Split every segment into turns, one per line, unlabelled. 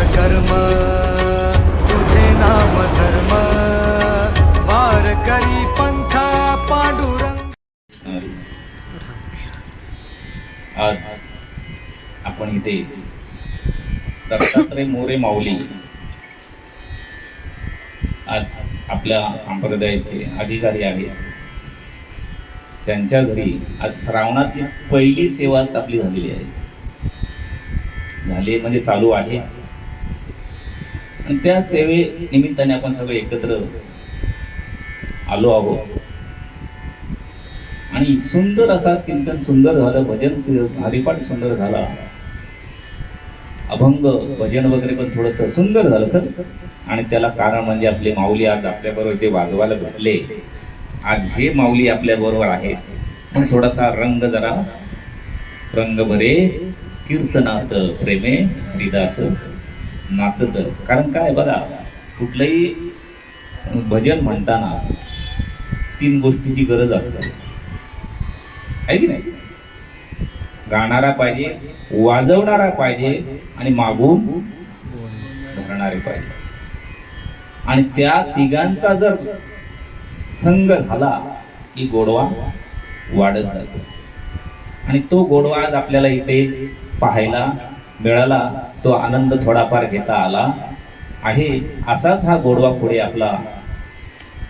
कर्म तुझे नाम धर्म वारकरी पंथा पांडुरंग.
आज आपण इथे दत्तात्रय मोरे माऊली आज आपल्या संप्रदायाचे अधिकारी आहेत. त्यांच्या घरी आज श्रावणातली पहिली सेवा आपली झालेली आहे. झाली म्हणजे चालू आहे. आणि त्या सेवे निमित्ताने आपण सगळे एकत्र आलो आहोत. आणि सुंदर असा चिंतन सुंदर झालं, भजन हरिपाठ सुंदर झाला, अभंग भजन वगैरे पण थोडस सुंदर झालं खरंच. आणि त्याला कारण म्हणजे आपले माऊली आज आपल्याबरोबर ते वाजवायला भेटले. आज हे माऊली आपल्या बरोबर आहेत. पण थोडासा रंग जरा रंग भरे कीर्तनात प्रेमे हरिदास नाचत. कारण काय बघा, कुठलंही भजन म्हणताना 3 गोष्टीची गरज असते, आहे की नाही? गाणारा पाहिजे, वाजवणारा पाहिजे आणि मागून धरणारे पाहिजे. आणि त्या तिघांचा जर संग झाला की गोडवा वाढत जातो. आणि तो गोडवा आज आपल्याला इथे पाहायला मिळाला. तो आनंद थोडाफार घेता आला आहे. असाच हा गोडवा पुढे आपला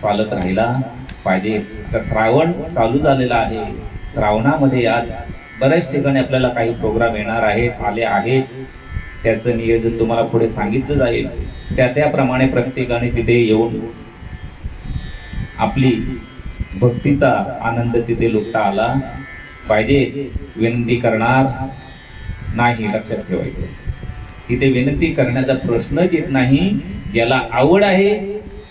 चालत राहिला पाहिजे. तर श्रावण चालू झालेला आहे. श्रावणामध्ये आज बऱ्याच ठिकाणी आपल्याला काही प्रोग्राम येणार आहेत, आले आहेत. त्याचं नियोजन तुम्हाला पुढे सांगितलं जाईल. त्याप्रमाणे प्रत्येकाने तिथे येऊन आपली भक्तीचा आनंद तिथे लुटता आला पाहिजे. विनंती करणार नाही, लक्षात ठेवायचं. तिथे विनंती करण्याचा प्रश्नच येत नाही. ज्याला आवड आहे,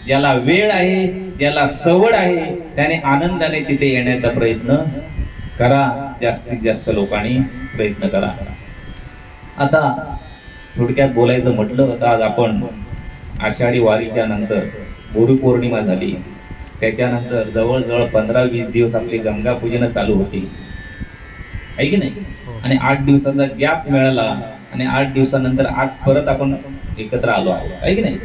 ज्याला वेळ आहे, ज्याला सवड आहे, त्याने आनंदाने तिथे येण्याचा प्रयत्न करा. जास्तीत जास्त लोकांनी प्रयत्न करा. आता थोडक्यात बोलायचं म्हटलं तर आज आपण आषाढी वारीच्या नंतर गुरुपौर्णिमा झाली. त्याच्यानंतर जवळजवळ 15-20 दिवस आपली गंगा पूजन चालू होती, आहे की नाही? आणि 8 दिवसाचा गॅप मिळाला. आणि 8 दिवसानंतर आज परत आपण एकत्र आलो आहोत, आहे की नाही?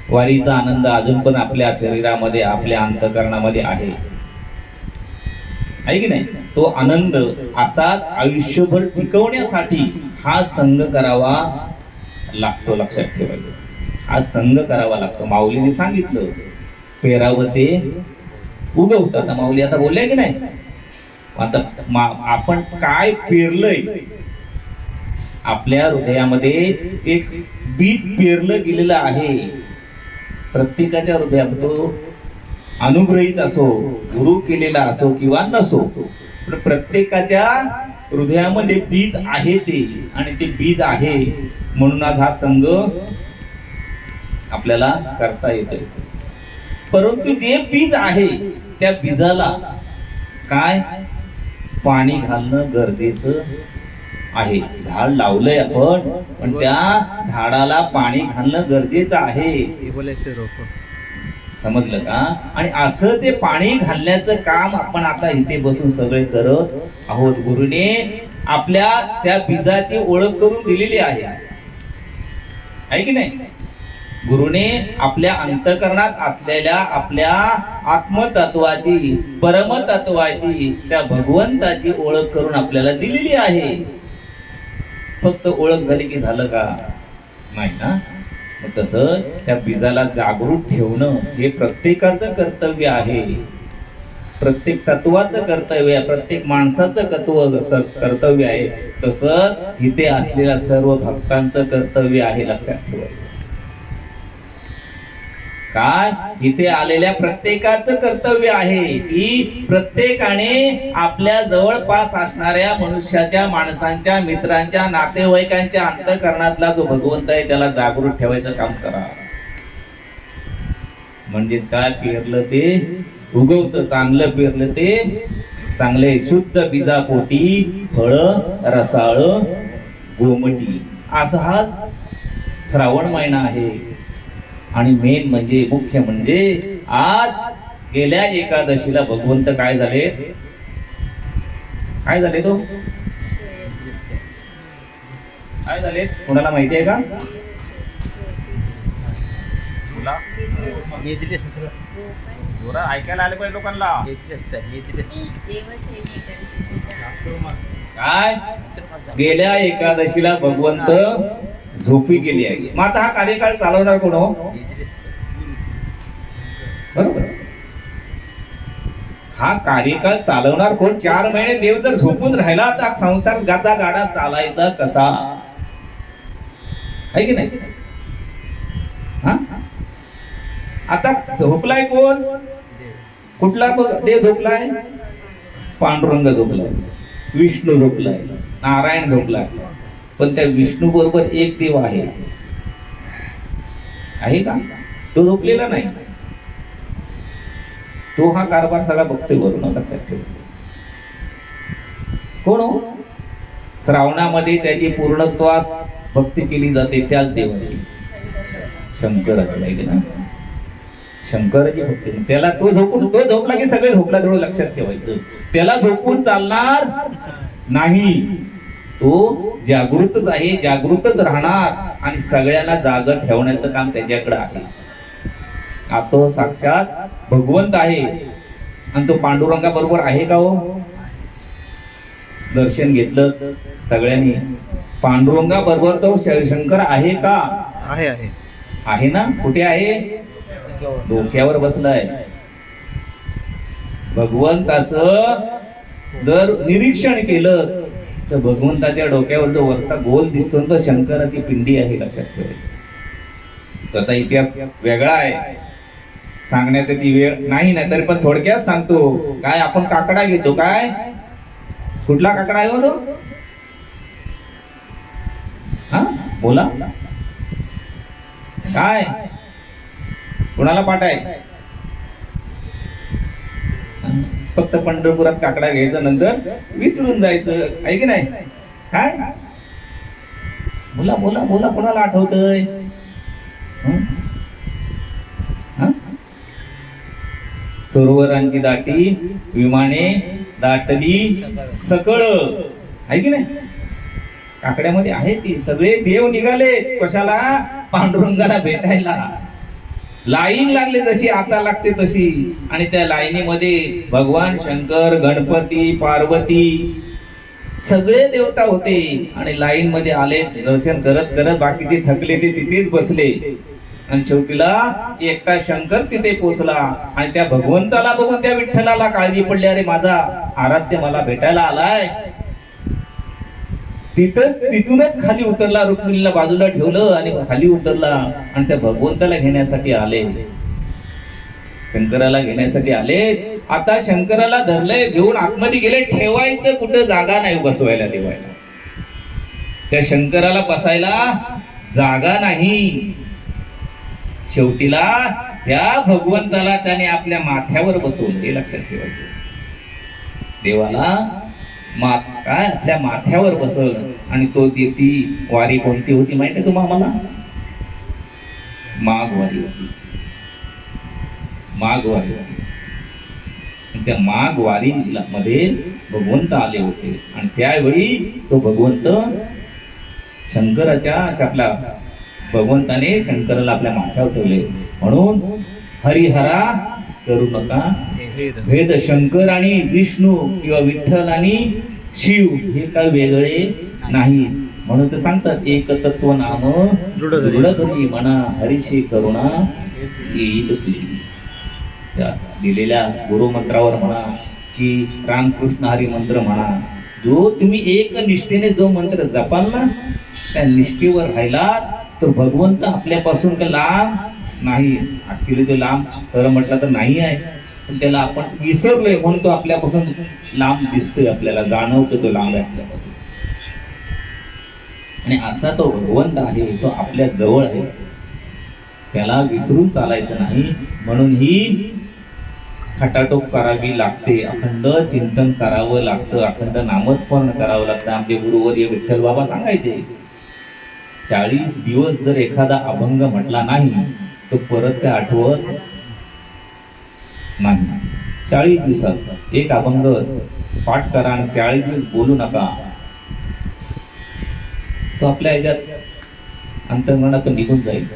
वारीचा आनंद अजून पण आपल्या शरीरामध्ये, आपल्या अंतःकरणामध्ये आहे की नाही? तो आनंद असाच आयुष्यभर टिकवण्यासाठी हा संघ करावा लागतो, लक्षात ठेवायचं. हा संघ करावा लागतो. माऊलीने सांगितलं, पेरावं ते उगवतं. आता माऊली आता बोलल्या की नाही? आता आपण काय पेरलंय, आपल्या हृदयामध्ये एक बीज पेरलं गेलेलं आहे. प्रत्येकाच्या हृदयामध्ये तो अनुग्रहित असो, गुरु केलेला असो किंवा नसो, पण प्रत्येकाच्या हृदयामध्ये बीज आहे ते. आणि ते बीज आहे म्हणून आज हा संघ आपल्याला करता येतोय. परंतु जे बीज आहे त्या बीजाला काय पाणी घालणं गरजेचं आहे. झाड लावलंय आपण, पण त्या झाडाला पाणी घालणं गरजेचं आहे. समजलं का? आणि असं ते पाणी घालण्याचं काम आपण आता इथे बसून सगळे करत आहोत. गुरुने आपल्या त्या बीजाची ओळख करून दिलेली आहे की नाही? गुरुने आपल्या अंतःकरणात असलेल्या आपल्या आत्मतत्वाची, परमतत्वाची, त्या भगवंताची ओळख करून आपल्याला दिलेली आहे. फक्त ओळख झाली की झालं का? नाही ना. तसं त्या बीजाला जागृत ठेवणं हे प्रत्येकाचं कर्तव्य आहे. प्रत्येक तत्वाचं कर्तव्य आहे, प्रत्येक माणसाचं कर्तव्य आहे. तसं इथे असलेल्या सर्व भक्तांचं कर्तव्य आहे, लक्षात ठेवायचं. काय? इथे आलेल्या प्रत्येकाचं कर्तव्य आहे की प्रत्येकाने आपल्या जवळपास असणाऱ्या मनुष्याच्या, माणसांच्या, मित्रांच्या, नातेवाईकांच्या अंतःकरणातला जो भगवंत आहे त्याला जागृत ठेवायचं काम करा. म्हणजे काय? पेरलं ते उगवतं. चांगलं पेरलं ते चांगले शुद्ध बीजापोटी फळ रसाळ गोमटी. असा हा श्रावण महिना आहे. आणि मेन म्हणजे, मुख्य म्हणजे आज गेल्या एकादशीला भगवंत काय झाले? काय झाले? तो काय झाले कोणाला माहिती आहे का? जोरा ऐकायला आले पाहिजे लोकांना. काय गेल्या एकादशीला भगवंत झोपी गेली आहे. मग आता हा कार्यकाळ चालवणार कोण हो? बरोबर. हा कार्यकाळ चालवणार कोण? 4 महिने देव जर झोपून राहिला तर संसार गाता गाडा चालायचा कसा? आहे की नाही? हा आता झोपलाय कोण? कुठला देव झोपलाय? पांडुरंग झोपलाय, विष्णू झोपलाय, नारायण झोपलाय. पण त्या विष्णू बरोबर एक देव आहे का? तो झोपलेला नाही. तो हा कारभार सगळा बघतोय वरून, लक्षात ठेव. कोण हो? श्रावणामध्ये त्याची पूर्णत्वास भक्ती केली जाते त्याच देवाची, शंकराची ना. शंकराची भक्ती त्याला तो झोपला की सगळे झोपला, तेवढं लक्षात ठेवायचं. त्याला झोपून चालणार नाही. तो जागृतच आहे, जागृतच राहणार आणि सगळ्यांना जागा ठेवण्याचं काम त्याच्याकडे आहे. तो साक्षात भगवंत आहे. आणि तो पांडुरंगा बरोबर आहे का हो? दर्शन घेतलं सगळ्यांनी, पांडुरंगा बरोबर तो शंकर आहे का? आहे ना. कुठे आहे? डोक्यावर बसलाय. भगवंताचं जर निरीक्षण केलं तर भगवंताच्या डोक्यावर जो वरता गोल दिसतो तो शंकराची पिंडी आहे, लक्षात ठेवायचं. त्याचा इतिहास वेगळा आहे, सांगण्याचा ती वेळ नाही ना. तरी पण थोडक्यात सांगतो. काय आपण काकडा घेतो, काय कुठला काकडा आहे हो? हा बोला काय, कुणाला पाठ आहे? फक्त पंढरपुरात काकडा घ्यायचा, नंतर विसरून जायचं, आहे की नाही? काय बोला बोला बोला, कोणाला आठवतंय? सरोवरांची दाटी विमाने दाटली सकळ, आहे की नाही? काकड्यामध्ये आहे ती. सगळे देव निघाले कशाला? पांडुरंगाला भेटायला. लाईन लागली जशी आता लागते तशी. आणि त्या लाईनीमध्ये भगवान शंकर, गणपती, पार्वती सगळे देवता होते. आणि लाईन मध्ये आले, दर्शन करत करत बाकीचे थकले ते तिथेच बसले. आणि शेवटीला एकटा शंकर तिथे पोहोचला. आणि त्या भगवंताला बघून त्या विठ्ठलाला काळजी पडली, अरे माझा आराध्य मला भेटायला आलाय. तिथूनच खाली उतरला, रुक्मिणीला बाजूला ठेवलं आणि खाली उतरला. आणि त्या भगवंताला घेण्यासाठी आले, शंकराला घेण्यासाठी आले. आता शंकराला धरलंय, घेऊन आतमध्ये गेले. ठेवायचं कुठं? जागा नाही बसवायला देवायला. त्या शंकराला बसायला जागा नाही. शेवटीला त्या भगवंताला त्याने आपल्या माथ्यावर बसवलं, हे लक्षात ठेवायचं. देवाला काय आपल्या माथ्यावर बसवलं. आणि तो ती वारी कोणती होती माहिती आहे तुम्हाला? माघ वारी होती. माघ वारी. त्या माघ वारी मध्ये भगवंत आले होते. आणि त्यावेळी तो भगवंत शंकराच्या आपल्या भगवंताने शंकराला आपल्या माथ्यावर ठेवले. म्हणून हरिहरा करू नका भेद. शंकर आणि विष्णू किंवा विठ्ठल आणि शिव हे काय वेगळे नाही. म्हणून ते सांगतात एक तत्व नाम दृढधरी म्हणा हरिशी करुणा येईल तुझी. त्या दिलेल्या गुरुमंत्रावर म्हणा की रामकृष्ण हरी मंत्र म्हणा, जो तुम्ही एक निष्ठेने जो मंत्र जपाल ना, त्या निष्ठेवर राहिला तर भगवंत आपल्यापासून का लांब नाही. ऍक्च्युली तो लांब खरं म्हटलं तर नाही आहे, पण त्याला आपण विसरलोय म्हणून तो आपल्यापासून लांब दिसतोय, आपल्याला जाणवतो तो लांब आहे आपल्यापासून. आणि असा तो भगवंत आहे, तो आपल्या जवळ आहे, त्याला विसरून चालायचं नाही. म्हणून ही खटाटोप करावी लागते, अखंड चिंतन करावं लागतं, अखंड नामस्मरण करावं लागतं. आमचे गुरुवर्य विठ्ठल बाबा सांगायचे 40 दिवस जर एखादा अभंग म्हटला नाही तो परत काय आठवत नाही. 40 दिवसात एक अभंग पाठ करा आणि 40 दिवस बोलू नका, तो आपल्या ह्याच्यात अंतर्मनातून निघून जाईल.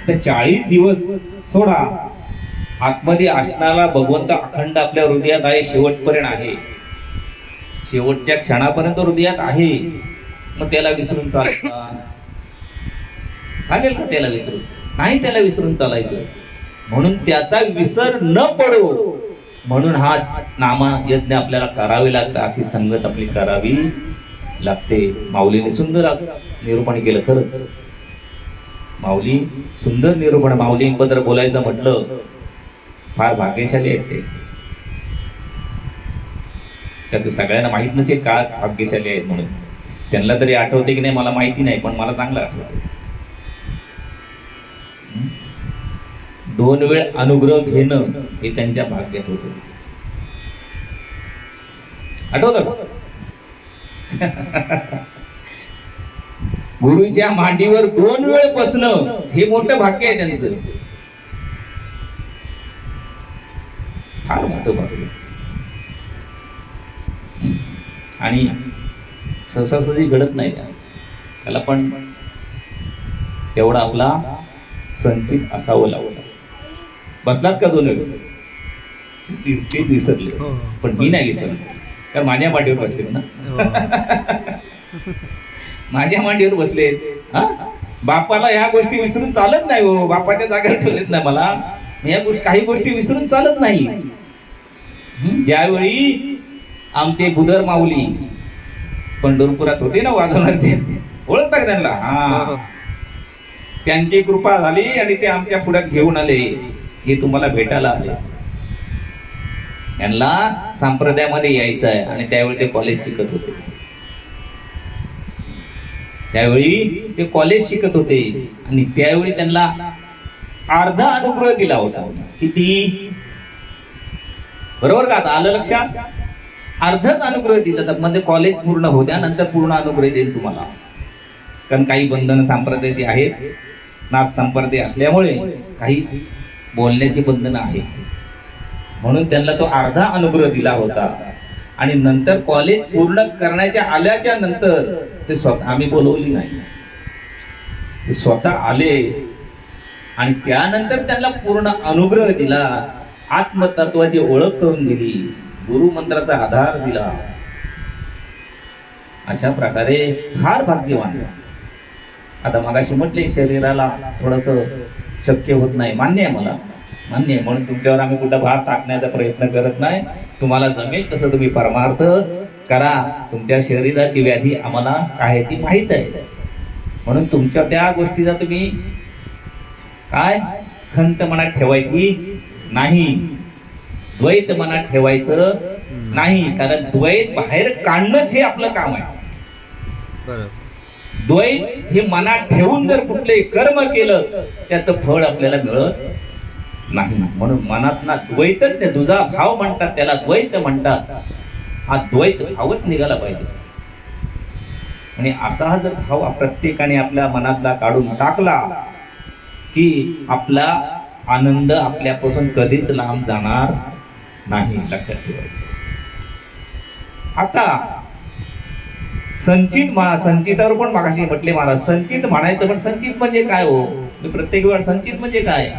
तर 40 दिवस सोडा, आतमध्ये असणारा भगवंत अखंड आपल्या हृदयात आहे, शेवटपर्यंत आहे, शेवटच्या क्षणापर्यंत हृदयात आहे. मग त्याला विसरून चालता चालेल का? त्याला विसरून नाही, त्याला विसरून चालायचं. म्हणून त्याचा विसर न पडो म्हणून हा नामा यज्ञ आपल्याला करावे लागतं, अशी संगत आपली करावी लागते. माऊलीने सुंदर निरूपण केलं. खरंच माऊली सुंदर निरूपण. माऊलींबद्दल बोलायचं म्हटलं फार भाग्यशाली आहेत ते. त्यात सगळ्यांना माहित नसेल का भाग्यशाली आहेत म्हणून. त्यांना तरी आठवते की नाही मला माहिती नाही, पण मला चांगलं आठवतं. 2 वेळ अनुग्रह घेणं हे त्यांच्या भाग्यात होतं. आठवतं का? गुरुच्या मांडीवर 2 वेळ बसणं हे मोठं भाग्य आहे त्यांचं. फार मोठं भाग्य. आणि सहसासहजी घडत नाही त्याला, पण तेवढा आपला संचित असावं लागतं. बसलात का 2 वेळ? तेच विसरले, पण मी नाही विसरलो, कारण माझ्या मांडीवर बसले ना. माझ्या मांडीवर बसले. बापाला ह्या गोष्टी विसरून चालत नाही हो. बापाच्या जागेवर ठेवलेत नाही मला. या गोष्टी काही गोष्टी विसरून चालत नाही. ज्यावेळी आमचे बुधर माऊली पंढरपुरात होते ना वाजवणार, ते ओळखता का त्यांना? हा, त्यांची कृपा झाली आणि ते आमच्या पुढ्यात घेऊन आले. हे तुम्हाला भेटायला आले. यांना संप्रदायामध्ये यायचं आहे. आणि त्यावेळी ते कॉलेज शिकत होते. आणि त्यावेळी त्यांना अर्धा अनुग्रह दिला होता. किती? बरोबर का? आता आलं लक्षात? अर्धच अनुग्रह दिला. म्हणजे कॉलेज पूर्ण होत्या नंतर पूर्ण अनुग्रह देईल तुम्हाला. कारण काही बंधन संप्रदायाची आहेत. नाथ संप्रदाय असल्यामुळे काही बोलण्याची बंधनं आहेत. म्हणून त्यांना तो अर्धा अनुग्रह दिला होता. आणि नंतर कॉलेज पूर्ण करण्याच्या आल्याच्या नंतर ते स्वतः, आम्ही बोलवली नाही, ते स्वतः आले आणि त्यानंतर त्यांना पूर्ण अनुग्रह दिला. आत्मतत्वाची ओळख करून दिली, गुरु मंत्राचा आधार दिला. अशा प्रकारे फार भाग्यवान. आता मगाशी म्हटले शरीराला थोडस शक्य होत नाही, मान्य आहे, मला मान्य आहे. म्हणून तुमच्यावर आम्ही कुठं भार टाकण्याचा प्रयत्न करत नाही. तुम्हाला जमेल तसं तुम्ही परमार्थ करा. तुमच्या शरीराची व्याधी आम्हाला काय ती माहित आहे. म्हणून तुमच्या त्या गोष्टीचा तुम्ही काय खंत मनात ठेवायची नाही, द्वैत मनात ठेवायचं नाही. कारण द्वैत बाहेर काढणंच हे आपलं काम आहे. द्वैत हे मनात ठेवून जर कुठले कर्म केलं त्याचं फळ आपल्याला मिळत नाही. म्हणून मनात ना द्वैतच नाही, तुझा भाव म्हणतात त्याला द्वैत म्हणतात. हा द्वैत भावच निघाला पाहिजे. आणि असा हा जर भाव प्रत्येकाने आपल्या मनातला काढून टाकला की आपला आनंद आपल्यापासून कधीच लांब जाणार नाही. लक्षात ठेवायचं. आता संचितावर पण मागाशी म्हटले महाराज, संचित म्हणायचं, पण संचित म्हणजे काय हो? मी प्रत्येक वेळा संचित म्हणजे काय,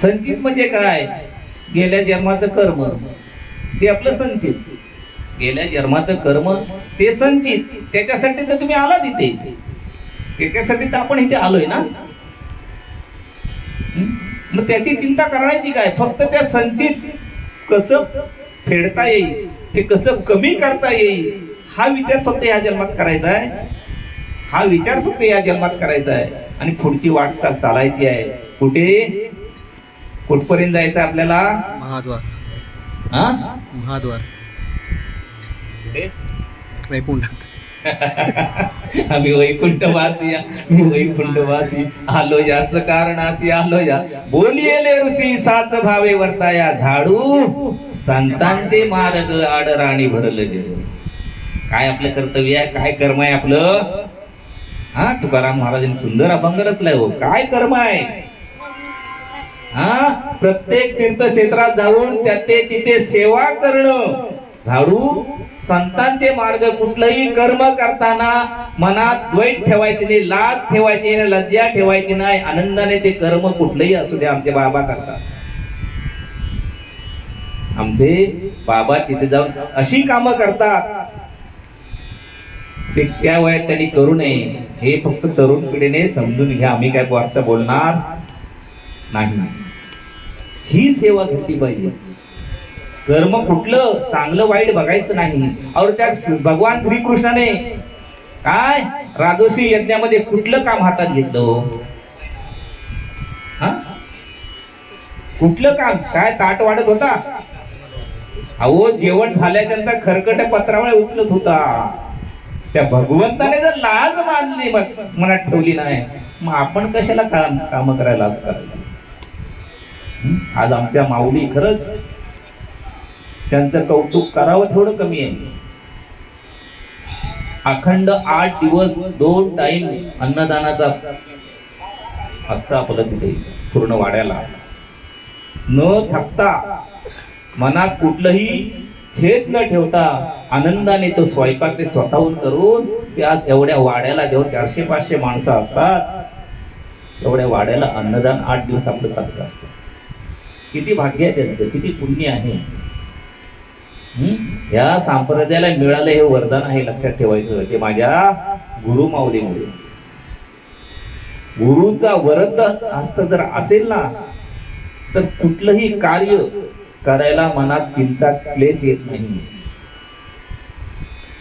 संचित म्हणजे काय? गेल्या जन्माचं कर्म ते आपलं संचित. गेल्या जन्माचं कर्म ते संचित. त्याच्यासाठी तर तुम्ही आला तिथे, त्याच्यासाठी तर आपण इथे आलोय ना. मग त्याची चिंता करायची काय? फक्त त्या संचित कसं फेडता येईल, ते कसं कमी करता येईल हा विचार फक्त या जन्मात करायचा आहे. हा विचार फक्त या जन्मात करायचा आहे. आणि पुढची वाटचाल चालायची आहे. कुठे कुठपर्यंत जायचं आपल्याला?
महाद्वार. महाद्वार वैकुंठात.
आम्ही वैकुंठवासी, मी वैकुंठवासी, आलो याच कारणासी आलो या. बोलियेले ऋषी साच भावे वर्ताया, झाडू संतांचे मार्ग आडराणी भरले जग. काय आपलं कर्तव्य आहे, काय कर्म आहे आपलं? तुकाराम महाराजांनी सुंदर अभंग रचलाय हो. काय कर्म आहे? प्रत्येक तीर्थक्षेत्रात जाऊन तिथे सेवा करणं, झाडू संतांचे मार्ग कुठलंही कर्म करताना मनात द्वैत ठेवायचे नाही, लाज ठेवायची नाही, लज्जा ठेवायची नाही. आनंदाने ते कर्म कुठलंही असू दे आमचे बाबा करतात. आमचे बाबा तिथे जाऊन अशी कामं करतात ते त्या वयात त्यांनी करू नये. हे फक्त तरुण पिढीने समजून घ्या. आम्ही काय वास्त बोलणार नाही. ही सेवा घेतली पाहिजे. कर्म कुठलं चांगलं वाईट बघायचं नाही. और त्या भगवान श्रीकृष्णाने काय राजोशी यज्ञामध्ये कुठलं काम हातात घेतलं? कुठलं काम? काय ताट वाढत होता? अहो जेवण झाल्यानंतर खरकट पत्रावळ उचलत होता. त्या भगवंताने जर लाज मानली मनात ठेवली नाही, मग आपण कशाला काम करायला लाज करायला? आज आमच्या माऊली खरंच त्यांचं कौतुक करावं थोडं कमी आहे. अखंड 8 दिवस 2 टाइम अन्नदानाचा असतं आपलं तिथे पूर्ण वाड्याला. न थकता मनात कुठलंही खेद न ठेवता आनंदाने तो स्वयंपाक ते स्वतःहून करून त्या एवढ्या वाड्याला जेव्हा 400-500 माणसं असतात एवढ्या वाड्याला अन्नदान 8 दिवस आपलं चालतं असतं. किती भाग्य आहे त्यांचं, किती पुण्य आहे. या संप्रदायाला मिळालं हे वरदान आहे. लक्षात ठेवायचं ते माझ्या गुरु माऊलीमुळे. गुरुचा वरद हस्त जर असेल ना तर कुठलंही कार्य करायला मनात चिंता क्लेश येत नाही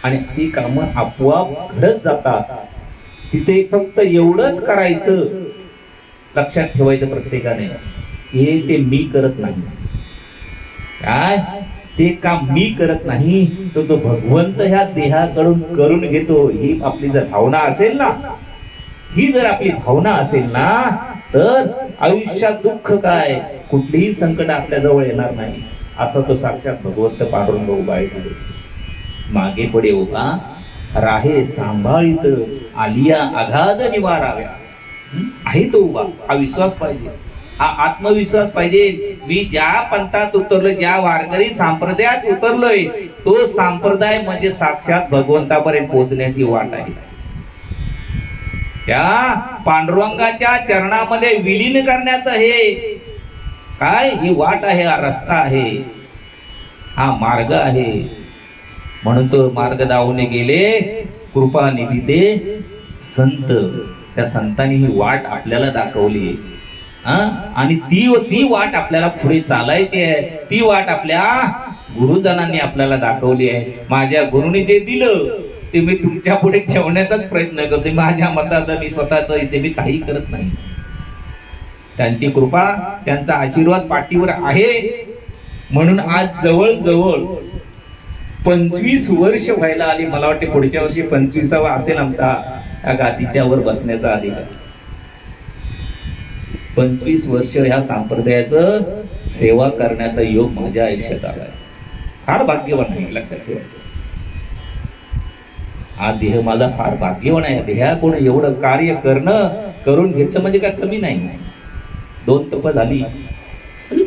आणि ती कामं आपोआप घडत जातात. तिथे फक्त एवढंच करायचं, लक्षात ठेवायचं प्रत्येकाने, हे ते मी करत नाही. काय ते काम मी करत नाही, तो भगवंत ह्या देहाकडून करून घेतो. ही आपली जर भावना असेल ना, ही जर आपली भावना असेल ना तर आयुष्यात दुःख काय, कुठलीही संकट आपल्या जवळ येणार नाही. असं तो साक्षात भगवंत पांडुरंग उभा आहे. मागे पुढे उभा राहे सांभाळीत आलिया अगाध निवाराव्या आहे तो उभा. हा विश्वास पाहिजे, हा आत्मविश्वास पाहिजे. मी ज्या पंथात उतरलोय, ज्या वारकरी संप्रदायात उतरलोय, तो संप्रदाय म्हणजे साक्षात भगवंतापर्यंत पोहोचण्याची वाट आहे. त्या पांडुरंगाच्या चरणामध्ये विलीन करण्याचं हे काय, ही वाट आहे, हा रस्ता आहे, हा मार्ग आहे. म्हणून तो मार्ग दावून गेले कृपा निधी ते संत. त्या संतांनी ही वाट आपल्याला दाखवली आणि ती वाट आपल्याला पुढे चालायची आहे. ती वाट आपल्या गुरुजनांनी आपल्याला दाखवली आहे. माझ्या गुरुनी जे दिलं ते मी तुमच्या पुढे ठेवण्याचाच प्रयत्न करते. माझ्या मताचं मी स्वतःच इथे मी काही करत नाही. त्यांची कृपा, त्यांचा आशीर्वाद पाठीवर आहे. म्हणून आज जवळ 25 वर्ष व्हायला आली. मला वाटते पुढच्या वर्षी 25वा असेल आमचा या गादीच्या वर बसण्याचा अधिकार. 25 वर्ष ह्या संप्रदायाचं सेवा करण्याचा योग माझ्या आयुष्यात आलाय. फार भाग्यवान आहे, लक्षात ठेवा. हा देह माझा फार भाग्यवान आहे. देहाकडून एवढं कार्य करून घेतलं म्हणजे काय कमी नाही. 2 तप झाली,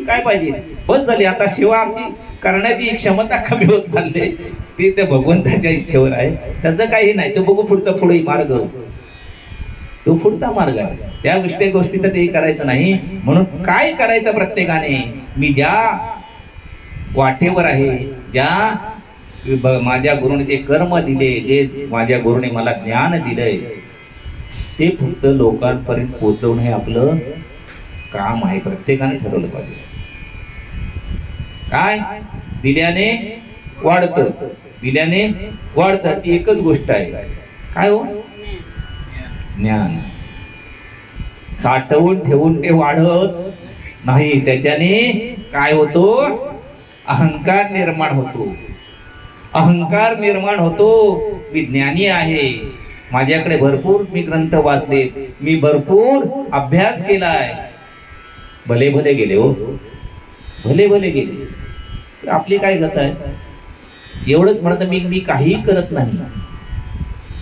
काय पाहिजे, बस झाली. आता सेवा आमची करण्याची क्षमता कमी होत चालली. ते त्या भगवंताच्या इच्छेवर आहे, त्याचं काही नाही. तो बघू पुढे मार्ग, तो पुढचा मार्ग आहे. त्या गोष्टी तर ते करायचं नाही. म्हणून काय करायचं प्रत्येकाने, मी ज्या वाटेवर आहे, ज्या माझ्या गुरुने जे कर्म दिले, जे माझ्या गुरुने मला ज्ञान दिलंय, ते फक्त लोकांपर्यंत पोहोचवणं हे आपलं काम आहे. प्रत्येकाने ठरवलं पाहिजे. काय दिल्याने वाढतं, दिल्याने वाढतं. ती एकच गोष्ट आहे. काय हो, ज्ञान. साठवून ठेवून ते वाढत नाही. त्याच्याने काय होतो, अहंकार निर्माण होतो. अहंकार निर्माण होतो. मी ज्ञानी आहे, माझ्याकडे भरपूर मी ग्रंथ वाचले, मी भरपूर अभ्यास केलाय. भले भले गेले हो, भले भले गेले. आपली काय गत आहे? एवढंच म्हणत मी काही करत नाही,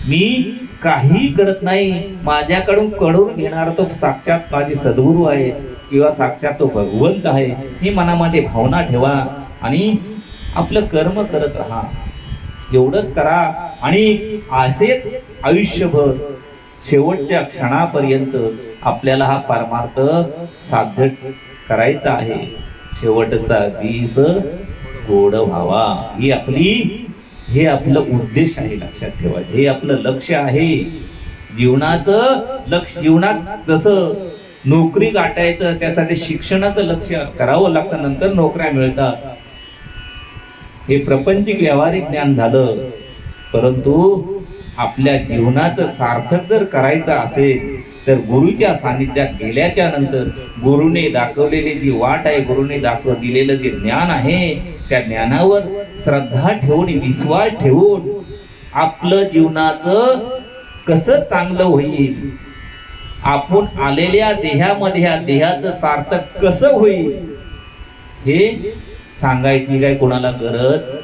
मी काही करत नाही. माझ्याकडून कळून घेणारा तो साक्षात माझे सद्गुरू आहे किंवा साक्षात तो भगवंत आहे. ही मनामध्ये भावना ठेवा आणि आपलं कर्म करत राहा. एवढंच करा आणि असेच आयुष्यभर शेवटच्या क्षणापर्यंत आपल्याला हा परमार्थ साध्य करायचा आहे. शेवटचा दिस गोड व्हावा हे आपलं उद्देश आहे. लक्षात ठेवायचं, हे आपलं लक्ष आहे. जीवनाचं लक्ष, जीवनात जसं नोकरी गाठायचं त्यासाठी शिक्षणाचं लक्ष करावं लागतं, नंतर नोकऱ्या मिळतात. हे प्रापंचिक व्यावहारिक ज्ञान झालं. परंतु आपल्या जीवनाचं सार्थक जर करायचं असेल तर गुरुच्या सानिध्यात गेल्याच्या नंतर गुरुने दाखवलेली जी वाट आहे, गुरुने दिलेलं जे ज्ञान आहे, त्या ज्ञानावर श्रद्धा ठेवून, विश्वास ठेवून आपलं जीवनाचं कसं चांगलं होईल, आपण आलेल्या देहामध्ये या देहाचं सार्थक कसं होईल हे सांगायची काय कोणाला गरज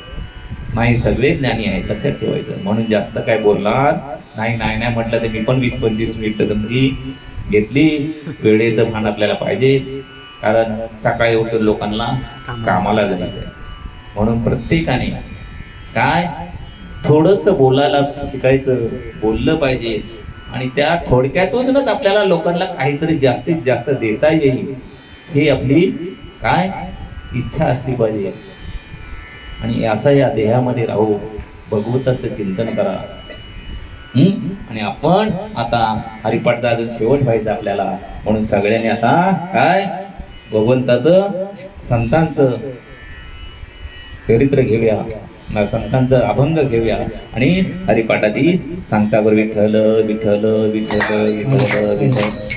नाही. सगळे ज्ञानी आहेत, लक्षात ठेवायचं. म्हणून जास्त काय बोलणार नाही म्हटलं तर मी पण 20-25 मिनिटं तुमची घेतली. वेळेचं भान आपल्याला पाहिजे, कारण सकाळी उठून लोकांना कामाला जायचं आहे. म्हणून प्रत्येकाने काय थोडंसं बोलायला शिकायचं, बोललं पाहिजे. आणि त्या थोडक्यातूनच आपल्याला लोकांना काहीतरी जास्तीत जास्त देता येईल, हे आपली काय इच्छा असली पाहिजे. आणि असं या देहामध्ये राहू, भगवंताचं चिंतन करा. आणि आपण आता हरिपाठचा अजून शेवट व्हायचा आपल्याला. म्हणून सगळ्यांनी आता काय भगवंताचं, संतांचं चरित्र घेऊया, संतांचं अभंग घेऊया आणि हरिपाठाची सांगता करू. विठ्ठल विठ्ठल विठ्ठल विठ्ठल विठ्ठल